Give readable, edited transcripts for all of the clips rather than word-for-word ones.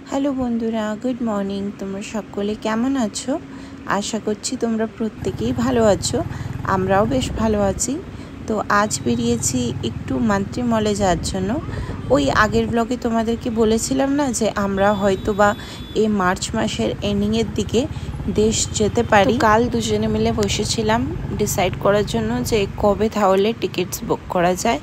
Hello বন্ধুরা, good morning. তোমরা সকলে কেমন আছো? আশা করছি তোমরা প্রত্যেকেই ভালো আছো। আমরাও বেশ ভালো আছি। তো আজ বেরিয়েছি একটু মান্ত্রী মলে যাওয়ার জন্য। ওই আগের ব্লগে তোমাদেরকে বলেছিলাম না যে আমরা হয়তো বা এই মার্চ মাসের এন্ডিংয়ের দিকে দেশ যেতে পারি। কাল দুজনে মিলে বসেছিলাম ডিসাইড করার জন্য যে কবে তাহলে টিকিটস বুক করা যায়।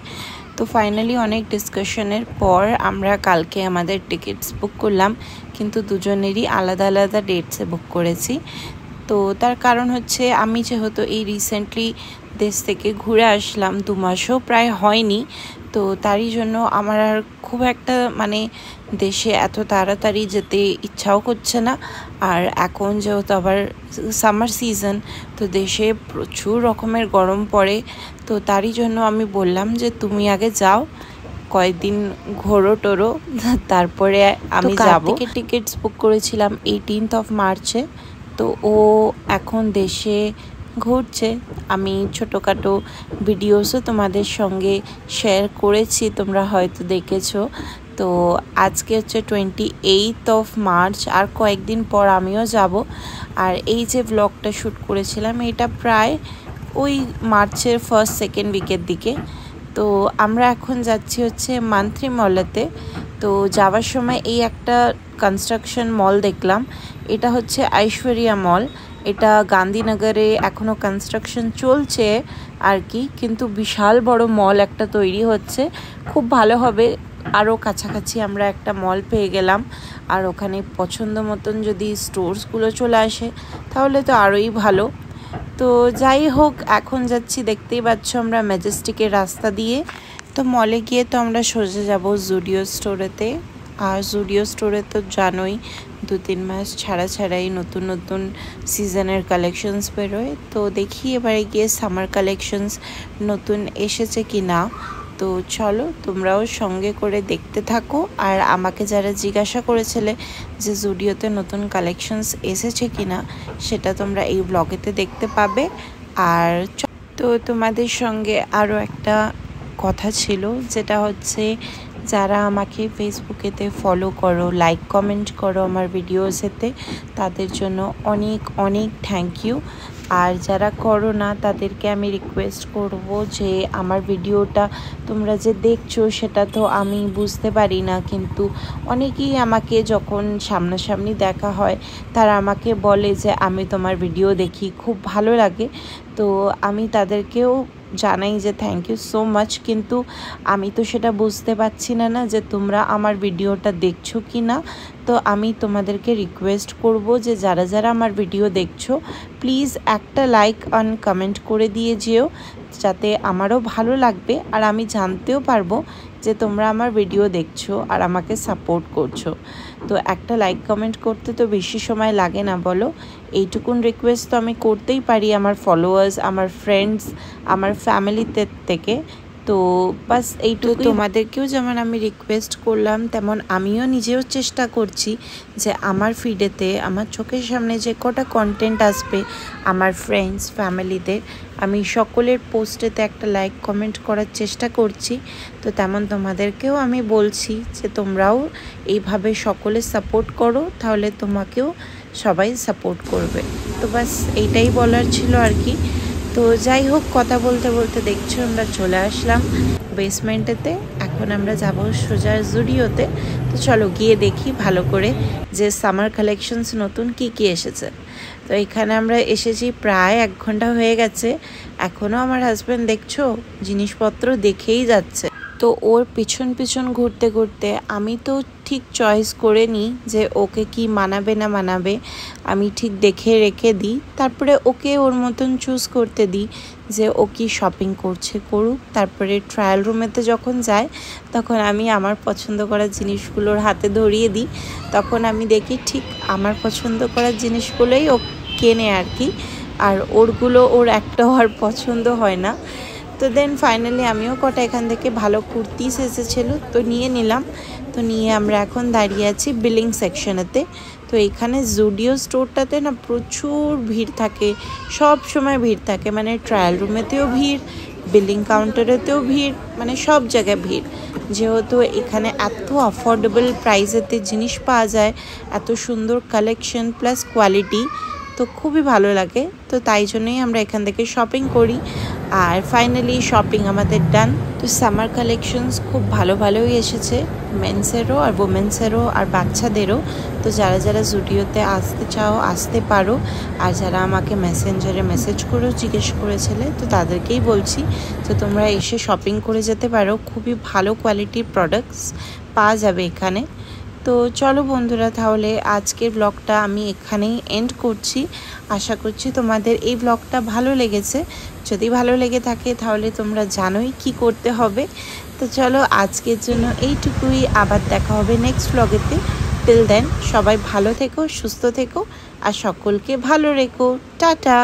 তো ফাইনালি অনেক ডিসকাশনের পর আমরা কালকে আমাদের টিকিটস বুক করলাম, কিন্তু দুজনেরই আলাদা আলাদা ডেটসে বুক করেছি। তো তার কারণ হচ্ছে আমি যেহেতু এই রিসেন্টলি দেশ থেকে ঘুরে আসলাম, 2 মাসও প্রায় হয়নি, তো তারই জন্য আমার আর খুব একটা দেশে এত তাড়াতাড়ি যেতে ইচ্ছাও করছে না। আর এখন যেহেতু আবার সামার সিজন, তো দেশে প্রচুর রকমের গরম পড়ে। তো তারই জন্য আমি বললাম যে তুমি আগে যাও, কয়েকদিন ঘোরো টোরো, তারপরে আমি যাব। টিকিটস বুক করেছিলাম 18 মার্চে। তো ও এখন দেশে ঘুরছে। আমি ছোটোখাটো ভিডিওসও তোমাদের সঙ্গে শেয়ার করেছি, তোমরা হয়তো দেখেছো। তো আজকে হচ্ছে 28 মার্চ, আর কয়েকদিন পর আমিও যাব। আর এই যে ব্লগটা শ্যুট করেছিলাম এটা প্রায় ওই মার্চের ফার্স্ট সেকেন্ড উইকের দিকে। তো আমরা এখন যাচ্ছি হচ্ছে মান্ত্রী মলেতে। তো যাওয়ার সময় এই একটা কনস্ট্রাকশন মল দেখলাম, এটা হচ্ছে ঐশ্বরিয়া মল। এটা গান্ধীনগরে এখনও কনস্ট্রাকশন চলছে আর কি, কিন্তু বিশাল বড় মল একটা তৈরি হচ্ছে, খুব ভালো হবে। আরও কাছাকাছি আমরা একটা মল পেয়ে গেলাম, আর ওখানে পছন্দ মতন যদি স্টোরসগুলো চলে আসে তাহলে তো আরোই ভালো। তো যাই হোক, এখন যাচ্ছি, দেখতেই পাচ্ছ আমরা ম্যাজেস্টিকের রাস্তা দিয়ে। তো মলে গিয়ে তো আমরা সোজা যাব জুডিও স্টোরেতে। আর জুডিও স্টোরে তো জানোই 2-3 মাস ছাড়া ছাড়াই নতুন নতুন সিজনের কালেকশনস বেরোয়। তো দেখি এবারে গিয়ে সামার কালেকশনস নতুন এসেছে কি না। তো চলো তোমরাও সঙ্গে করে দেখতে থাকো। আর আমাকে যারা জিজ্ঞাসা করেছিলে যে জুডিওতে নতুন কালেকশনস এসেছে কি না, সেটা তোমরা এই ব্লগেতে দেখতে পাবে। আর তো তোমাদের সঙ্গে আরও একটা কথা ছিল, যেটা হচ্ছে যারা আমাকে ফেসবুকেতে ফলো করো, লাইক কমেন্ট করো আমার ভিডিওসেতে, তাদের জন্য অনেক অনেক থ্যাংক ইউ। আর যারা করো না তাদেরকে আমি রিকোয়েস্ট করব যে আমার ভিডিওটা তোমরা যে দেখছো সেটা তো আমি বুঝতে পারি না, কিন্তু অনেকেই আমাকে যখন সামনাসামনি দেখা হয় তারা আমাকে বলে যে আমি তোমার ভিডিও দেখি, খুব ভালো লাগে। তো আমি তাদেরকেও জানাই যে থ্যাংক ইউ সো মাচ, কিন্তু আমি তো সেটা বুঝতে পারছি না যে তোমরা আমার ভিডিওটা দেখছো কি না। তো আমি তোমাদেরকে রিকোয়েস্ট করব যে যারা যারা আমার ভিডিও দেখছো প্লিজ একটা লাইক আর কমেন্ট করে দিয়ে যেও, যাতে আমারও ভালো লাগবে আর আমি জানতেও পারবো যে তোমরা আমার ভিডিও দেখছো আর আমাকে সাপোর্ট করছো। তো একটা লাইক কমেন্ট করতে তো বেশি সময় লাগে না, বলো? এইটুকুন রিকোয়েস্ট তো আমি করতেই পারি আমার ফলোয়ার্স, আমার ফ্রেন্ডস, আমার ফ্যামিলিতে থেকে। তো বাস এইটুকু। তোমাদেরকেও যেমন আমি রিকোয়েস্ট করলাম, তেমন আমিও নিজেও চেষ্টা করছি যে আমার ফিডেতে, আমার চোখের সামনে যে কটা কন্টেন্ট আসবে আমার ফ্রেন্ডস ফ্যামিলিতে, আমি সকলের পোস্টেতে একটা লাইক কমেন্ট করার চেষ্টা করছি। তো তেমন তোমাদেরকেও আমি বলছি যে তোমরাও এইভাবে সকলে সাপোর্ট করো, তাহলে তোমাকেও সবাই সাপোর্ট করবে। তো বাস এইটাই বলার ছিল আর কি। তো যাই হোক, কথা বলতে বলতে দেখছো আমরা চলে আসলাম বেসমেন্টেতে। এখন আমরা যাব সোজা জুডিওতে। তো চলো গিয়ে দেখি ভালো করে যে সামার কালেকশনস নতুন কি কি এসেছে। তো এখানে আমরা এসেছি প্রায় 1 ঘন্টা হয়ে গেছে, এখনও আমার হাজব্যান্ড দেখছো জিনিসপত্র দেখেই যাচ্ছে। তো ওর পিছন পিছন ঘুরতে ঘুরতে আমি তো ঠিক চয়েস করে নিই যে ওকে কি মানাবে না মানাবে, আমি ঠিক দেখে রেখে দিই, তারপরে ওকে ওর মতন চুজ করতে দিই যে ও কি শপিং করছে করুক। তারপরে ট্রায়াল রুমেতে যখন যায় তখন আমি আমার পছন্দ করা জিনিসগুলোর হাতে ধরিয়ে দিই, তখন আমি দেখি ঠিক আমার পছন্দ করার জিনিসগুলোই ও কেনে আর কি, আর ওরগুলো ওর একটাও আর পছন্দ হয় না। তো দেন ফাইনালি আমিও কটা এখান থেকে ভালো কুর্তিস এসেছিলো তো নিয়ে নিলাম। তো নিয়ে আমরা এখন দাঁড়িয়ে আছি বিলিং সেকশনেতে। তো এখানে জুডিও স্টোরটাতে না প্রচুর ভিড় থাকে, সব সময় ভিড় থাকে, ট্রায়াল রুমেতেও ভিড়, বিলিং কাউন্টারেতেও ভিড়, সব জায়গায় ভিড়। যেহেতু এখানে এত অ্যাফোর্ডেবল প্রাইসেতে জিনিস পাওয়া যায়, এত সুন্দর কালেকশন প্লাস কোয়ালিটি, তো খুবই ভালো লাগে। তো তাই জন্যই আমরা এখান থেকে শপিং করি। আর ফাইনালি শপিং আমাদের ডান। তো সামার কালেকশনস খুব ভালো ভালোই এসেছে, মেন্সেরও আর ওমেন্সেরও আর বাচ্চাদেরও। তো যারা যারা জুডিওতে আসতে চাও আসতে পারো, আর যারা আমাকে মেসেঞ্জারে মেসেজ করেও জিজ্ঞেস করেছিলে, তো তাদেরকেই বলছি তো তোমরা এসে শপিং করে যেতে পারো। খুবই ভালো কোয়ালিটির প্রোডাক্টস পাওয়া যাবে এখানে। তো চলো বন্ধুরা, তাহলে আজকের ব্লগটা আমি এখানেই এন্ড করছি। আশা করছি তোমাদের এই ব্লগটা ভালো লেগেছে। যদি ভালো লেগে থাকে তাহলে তোমরা জানোই কি করতে হবে। তো চলো আজকের জন্য এইটুকুই, আবার দেখা হবে নেক্সট ব্লগেতে। টিল দেন সবাই ভালো থেকো, সুস্থ থেকো আর সকলকে ভালো রেখো। টাটা।